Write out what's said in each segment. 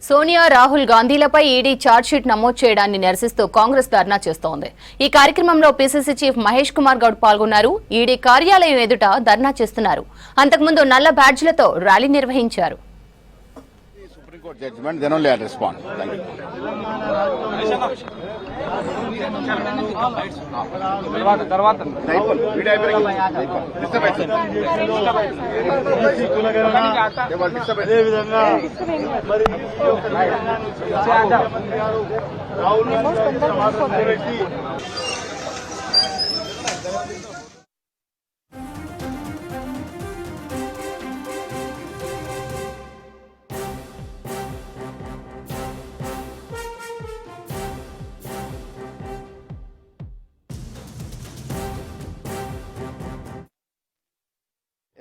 Sonia Rahul గాంధీలపై ED chargesheet నమోదు చేయడాన్ని నిరసిస్తూ కాంగ్రెస్ ధర్నా చేస్తోంది. ఈ కార్యక్రమంలో పీసీసీ చీఫ్ మహేష్ కుమార్ గౌడ్ పాల్గొన్నారు. ఈడీ కార్యాలయం ఎదుట ధర్నా చేస్తున్నారు. అంతకుముందు నల్ల బ్యాడ్జ్లతో ర్యాలీ నిర్వహించారు.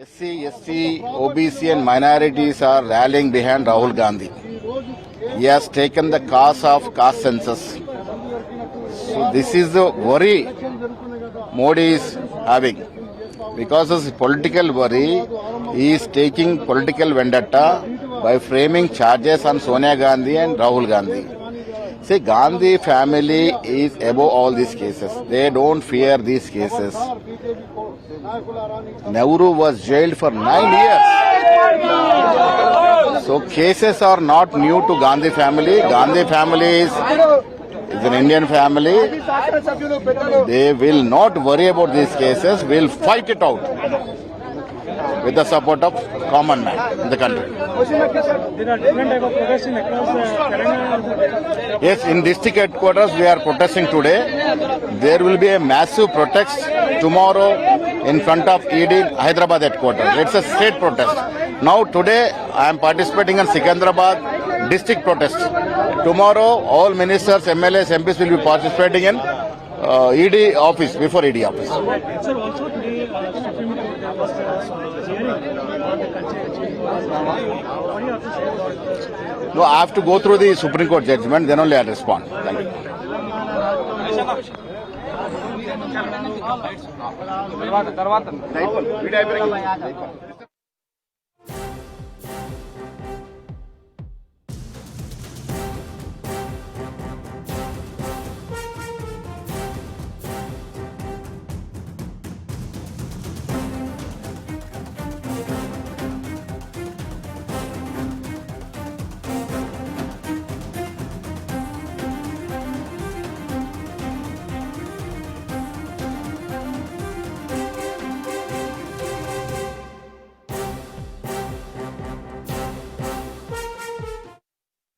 SC, ST, OBC and minorities are rallying behind Rahul Gandhi. He has taken the cause of caste census. So this is the worry Modi is having. Because of his political worry, he is taking political vendetta by framing charges on Sonia Gandhi and Rahul Gandhi. See, Gandhi family is above all these cases. They don't fear these cases. Nehru was jailed for 9 years. So cases are not new to Gandhi family. Gandhi family is an Indian family. They will not worry about these cases. We'll fight it out with the support of common man in the country. There are different type of protests across Telangana. Yes, in district headquarters we are protesting today. There will be a massive protest tomorrow in front of ED Hyderabad headquarters. It's a state protest. Now today I am participating in Secunderabad district protest. Tomorrow all ministers, MLAs, MPs will be participating in ED office, before ED office. Sir, also today Supreme Court there was hearing on the culture. What do you have to say? No, I have to go through the Supreme Court judgment, then only I'll respond. Thank you.